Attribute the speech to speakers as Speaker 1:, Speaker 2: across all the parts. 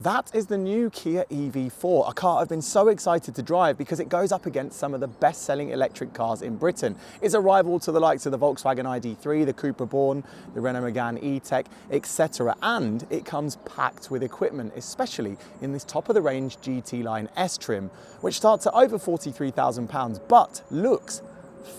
Speaker 1: That is the new Kia EV4, a car I've been so excited to drive because it goes up against some of the best-selling electric cars in Britain. It's a rival to the likes of the Volkswagen ID.3, the Cupra Born, the Renault Megane E-Tech, etc. And it comes packed with equipment, especially in this top-of-the-range GT Line S trim, which starts at over £43,000, but looks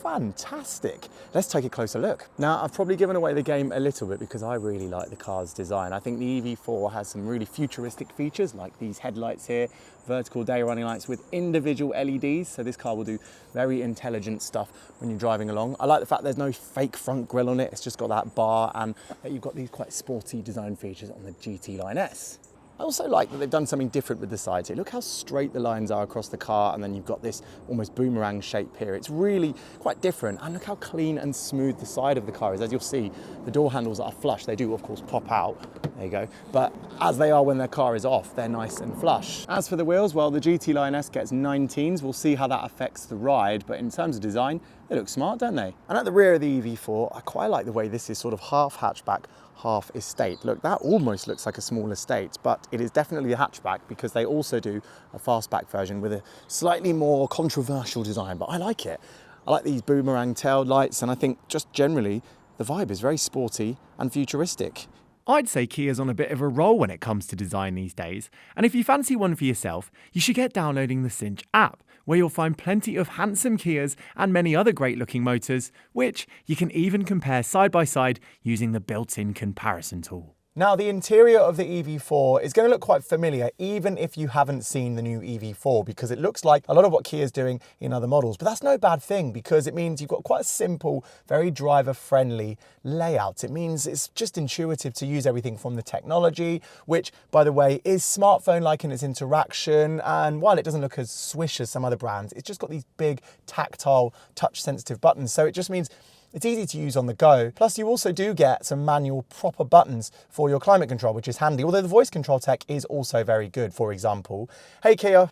Speaker 1: fantastic. Let's take a closer look. Now, I've probably given away the game a little bit because I really like the car's design. I think the EV4 has some really futuristic features like these headlights here, vertical day running lights with individual LEDs. So this car will do very intelligent stuff when you're driving along. I like the fact there's no fake front grille on it. It's just got that bar, and that you've got these quite sporty design features on the GT Line S. I also like that they've done something different with the sides here. Look how straight the lines are across the car, and then you've got this almost boomerang shape here. It's really quite different, and look how clean and smooth the side of the car is. As you'll see, the door handles that are flush, they do of course pop out, there you go, but as they are when their car is off, they're nice and flush. As for the wheels, well, the GT Line S gets 19s. We'll see how that affects the ride, but in terms of design, they look smart, don't they? And at the rear of the EV4, I quite like the way this is sort of half hatchback, half estate. Look, that almost looks like a small estate, but it is definitely a hatchback because they also do a fastback version with a slightly more controversial design, but I like it. I like these boomerang tail lights, and I think just generally the vibe is very sporty and futuristic.
Speaker 2: I'd say Kia's on a bit of a roll when it comes to design these days, and if you fancy one for yourself, you should get downloading the Cinch app, where you'll find plenty of handsome Kias and many other great looking motors, which you can even compare side by side using the built-in comparison tool.
Speaker 1: Now, the interior of the EV4 is going to look quite familiar even if you haven't seen the new EV4, because it looks like a lot of what Kia is doing in other models. But that's no bad thing because it means you've got quite a simple, very driver-friendly layout. It means it's just intuitive to use everything from the technology, which, by the way, is smartphone-like in its interaction. And while it doesn't look as swish as some other brands, it's just got these big, tactile, touch-sensitive buttons. So it just means it's easy to use on the go. Plus, you also do get some manual proper buttons for your climate control, which is handy, although the voice control tech is also very good. For example, hey Kia,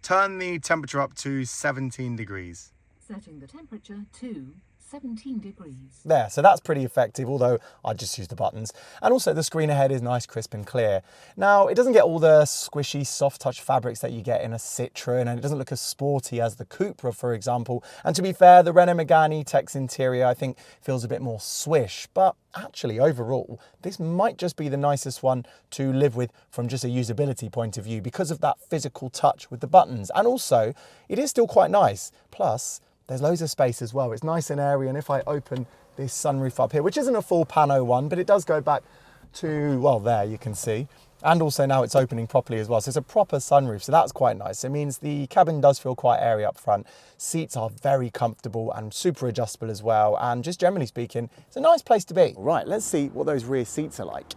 Speaker 1: turn the temperature up to 17 degrees.
Speaker 3: Setting the temperature to 17 degrees.
Speaker 1: There, so that's pretty effective, although I just use the buttons. And also the screen ahead is nice, crisp and clear. Now, it doesn't get all the squishy, soft touch fabrics that you get in a Citroen, and it doesn't look as sporty as the Cupra, for example. And to be fair, the Renault Megane E-Tech's interior, I think, feels a bit more swish. But actually, overall, this might just be the nicest one to live with from just a usability point of view because of that physical touch with the buttons. And also, it is still quite nice. Plus, there's loads of space as well. It's nice and airy, and if I open this sunroof up here, which isn't a full pano one, but it does go back to, well, there you can see. And also now it's opening properly as well. So it's a proper sunroof, so that's quite nice. It means the cabin does feel quite airy up front. Seats are very comfortable and super adjustable as well. And just generally speaking, it's a nice place to be. Right, let's see what those rear seats are like.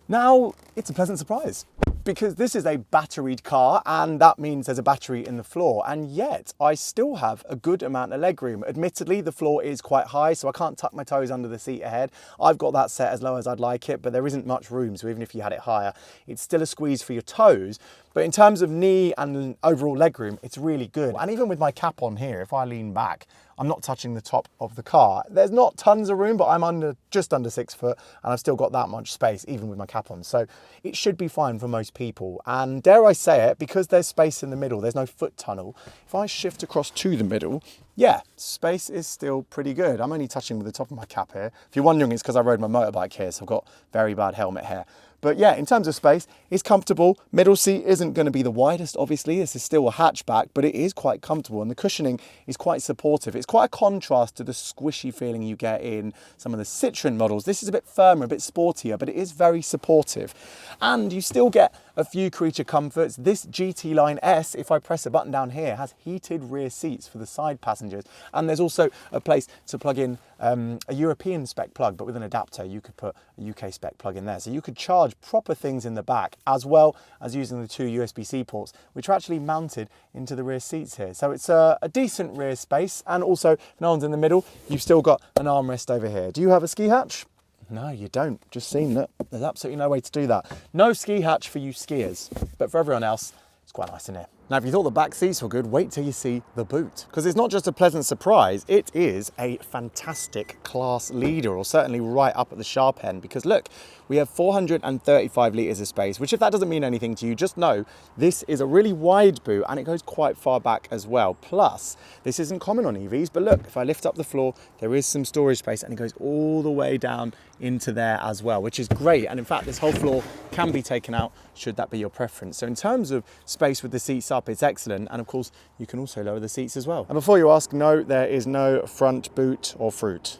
Speaker 1: Now, it's a pleasant surprise, because this is a batteried car, and that means there's a battery in the floor, and yet I still have a good amount of legroom. Admittedly, the floor is quite high, so I can't tuck my toes under the seat ahead. I've got that set as low as I'd like it, but there isn't much room, so even if you had it higher, it's still a squeeze for your toes. But in terms of knee and overall legroom, it's really good. And even with my cap on here, if I lean back, I'm not touching the top of the car. There's not tons of room, but I'm just under 6 foot, and I've still got that much space, even with my cap on. So it should be fine for most people. And dare I say it, because there's space in the middle, there's no foot tunnel. If I shift across to the middle, yeah, space is still pretty good. I'm only touching with the top of my cap here. If you're wondering, it's because I rode my motorbike here, so I've got very bad helmet hair. But yeah, in terms of space, it's comfortable. Middle seat isn't going to be the widest, obviously. This is still a hatchback, but it is quite comfortable, and the cushioning is quite supportive. It's quite a contrast to the squishy feeling you get in some of the Citroen models. This is a bit firmer, a bit sportier, but it is very supportive. And you still get a few creature comforts. This GT Line S, if I press a button down here, has heated rear seats for the side passengers. And there's also a place to plug in a European spec plug, but with an adapter. You could put a UK spec plug in there. So you could charge proper things in the back, as well as using the 2 USB-C ports, which are actually mounted into the rear seats here. So it's a decent rear space. And also, if no one's in the middle, you've still got an armrest over here. Do you have a ski hatch? No, you don't. Just seen that. There's absolutely no way to do that. No ski hatch for you skiers, but for everyone else, it's quite nice in here. Now, if you thought the back seats were good, wait till you see the boot. Because it's not just a pleasant surprise, it is a fantastic class leader, or certainly right up at the sharp end. Because look, we have 435 litres of space, which if that doesn't mean anything to you, just know this is a really wide boot and it goes quite far back as well. Plus, this isn't common on EVs, but look, if I lift up the floor, there is some storage space and it goes all the way down into there as well, which is great. And in fact, this whole floor can be taken out should that be your preference. So in terms of space with the seats up, it's excellent. And of course, you can also lower the seats as well. And before you ask, no, there is no front boot or fruit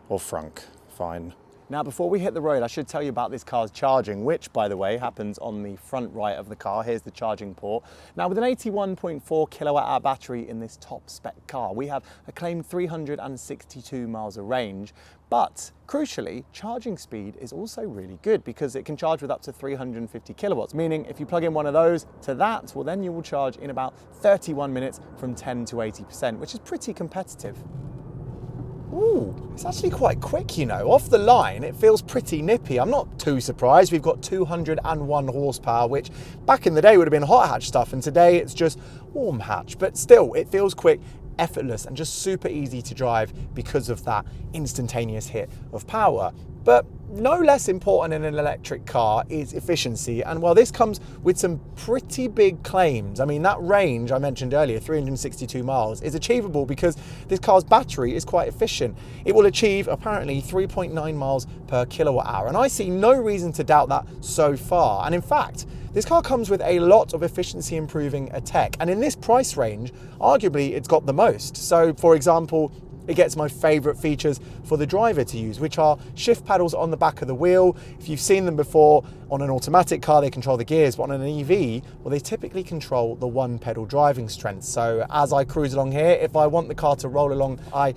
Speaker 1: or frunk. Fine. Now, before we hit the road, I should tell you about this car's charging, which, by the way, happens on the front right of the car. Here's the charging port. Now, with an 81.4 kilowatt-hour battery in this top spec car, we have a claimed 362 miles of range. But crucially, charging speed is also really good because it can charge with up to 350 kilowatts, meaning if you plug in one of those to that, well, then you will charge in about 31 minutes from 10 to 80%, which is pretty competitive. Ooh, it's actually quite quick, you know. Off the line, it feels pretty nippy. I'm not too surprised. We've got 201 horsepower, which back in the day would have been hot hatch stuff, and today it's just warm hatch. But still, it feels quick, effortless, and just super easy to drive because of that instantaneous hit of power. But no less important in an electric car is efficiency. And while this comes with some pretty big claims, I mean, that range I mentioned earlier, 362 miles, is achievable because this car's battery is quite efficient. It will achieve apparently 3.9 miles per kilowatt hour. And I see no reason to doubt that so far. And in fact, this car comes with a lot of efficiency improving tech. And in this price range, arguably it's got the most. So for example, it gets my favorite features for the driver to use, which are shift paddles on the back of the wheel. If you've seen them before, on an automatic car, they control the gears, but on an EV, well, they typically control the one pedal driving strength. So as I cruise along here, if I want the car to roll along, I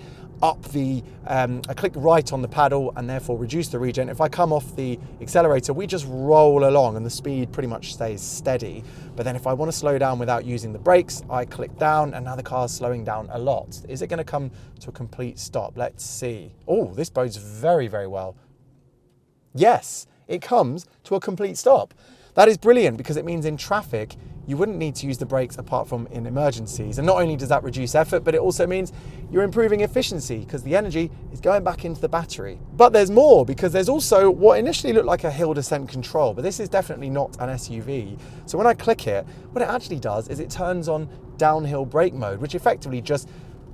Speaker 1: click right on the paddle and therefore reduce the regen. If I come off the accelerator, we just roll along and the speed pretty much stays steady. But then if I want to slow down without using the brakes, I click down and now the car's slowing down a lot. Is it going to come to a complete stop? Let's see. Oh, this bodes very, very well. Yes, it comes to a complete stop. That is brilliant because it means in traffic, you wouldn't need to use the brakes apart from in emergencies. And not only does that reduce effort, but it also means you're improving efficiency because the energy is going back into the battery. But there's more because there's also what initially looked like a hill descent control, but this is definitely not an SUV. So when I click it, what it actually does is it turns on downhill brake mode, which effectively just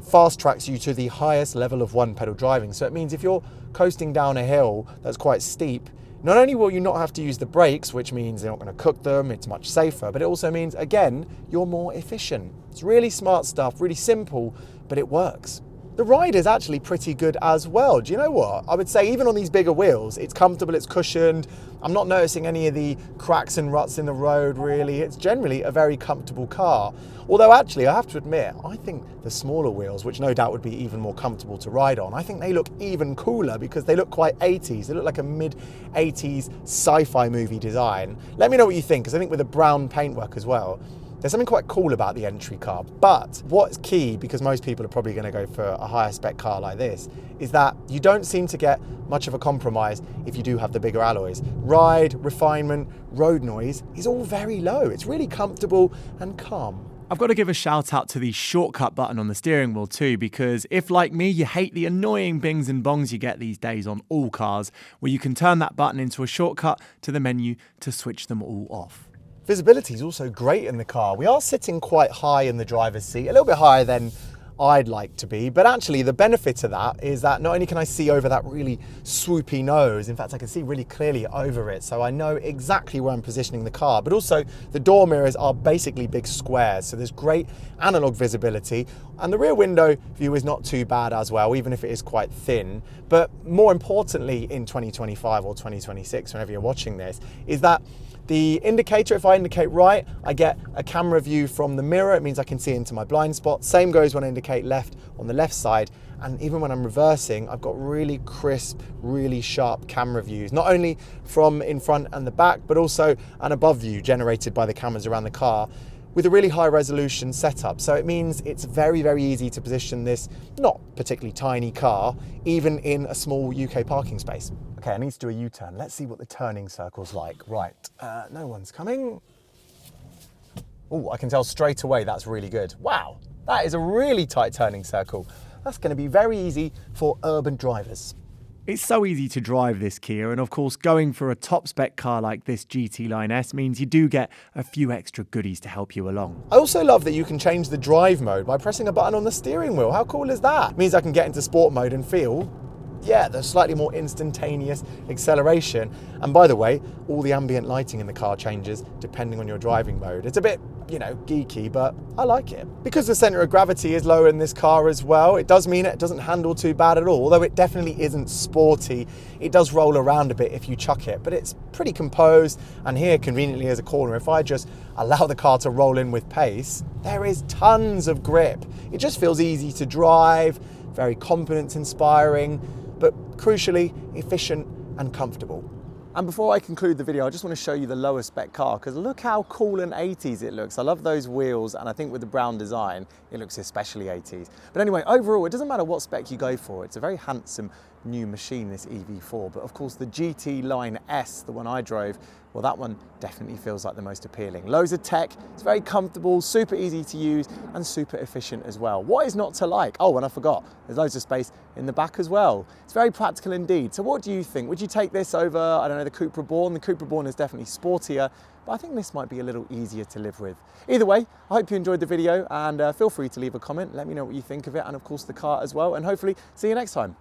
Speaker 1: fast tracks you to the highest level of one pedal driving. So it means if you're coasting down a hill that's quite steep, not only will you not have to use the brakes, which means you're not going to cook them, it's much safer, but it also means, again, you're more efficient. It's really smart stuff, really simple, but it works. The ride is actually pretty good as well. Do you know what? I would say even on these bigger wheels, it's comfortable, it's cushioned. I'm not noticing any of the cracks and ruts in the road, really. It's generally a very comfortable car. Although actually, I have to admit, I think the smaller wheels, which no doubt would be even more comfortable to ride on, I think they look even cooler because they look quite 80s. They look like a mid-80s sci-fi movie design. Let me know what you think, because I think with the brown paintwork as well, there's something quite cool about the entry car. But what's key, because most people are probably going to go for a higher spec car like this, is that you don't seem to get much of a compromise if you do have the bigger alloys. Ride, refinement, road noise is all very low. It's really comfortable and calm.
Speaker 2: I've got to give a shout out to the shortcut button on the steering wheel too, because if, like me, you hate the annoying bings and bongs you get these days on all cars, well, you can turn that button into a shortcut to the menu to switch them all off.
Speaker 1: Visibility is also great in the car. We are sitting quite high in the driver's seat, a little bit higher than I'd like to be, but actually the benefit of that is that not only can I see over that really swoopy nose, in fact I can see really clearly over it, so I know exactly where I'm positioning the car, but also the door mirrors are basically big squares, so there's great analog visibility, and the rear window view is not too bad as well, even if it is quite thin. But more importantly in 2025 or 2026, whenever you're watching this, is that the indicator, if I indicate right, I get a camera view from the mirror. It means I can see into my blind spot. Same goes when I indicate left on the left side. And even when I'm reversing, I've got really crisp, really sharp camera views, not only from in front and the back, but also an above view generated by the cameras around the car with a really high resolution setup. So it means it's very, very easy to position this not particularly tiny car, even in a small UK parking space. Okay, I need to do a U-turn. Let's see what the turning circle's like. Right, no one's coming. Oh, I can tell straight away that's really good. Wow, that is a really tight turning circle. That's going to be very easy for urban drivers.
Speaker 2: It's so easy to drive this Kia, and of course going for a top spec car like this GT Line S means you do get a few extra goodies to help you along.
Speaker 1: I also love that you can change the drive mode by pressing a button on the steering wheel. How cool is that? It means I can get into sport mode and feel, yeah, the slightly more instantaneous acceleration. And by the way, all the ambient lighting in the car changes depending on your driving mode. It's a bit, you know, geeky, but I like it. Because the center of gravity is lower in this car as well, it does mean it doesn't handle too bad at all. Although it definitely isn't sporty, it does roll around a bit if you chuck it, but it's pretty composed. And here, conveniently as a corner, if I just allow the car to roll in with pace, there is tons of grip. It just feels easy to drive, very confidence inspiring, but crucially efficient and comfortable. And before I conclude the video, I just want to show you the lower spec car, because look how cool and 80s it looks. I love those wheels, and I think with the brown design, it looks especially 80s. But anyway, overall, it doesn't matter what spec you go for. It's a very handsome new machine, this EV4. But of course, the GT Line S, the one I drove, well, that one definitely feels like the most appealing. Loads of tech, it's very comfortable, super easy to use, and super efficient as well. What is not to like? Oh, and I forgot, there's loads of space in the back as well. It's very practical indeed. So what do you think? Would you take this over, I don't know, the Cupra Born? The Cupra Born is definitely sportier, but I think this might be a little easier to live with. Either way, I hope you enjoyed the video, and feel free to leave a comment. Let me know what you think of it, and of course the car as well, and hopefully see you next time.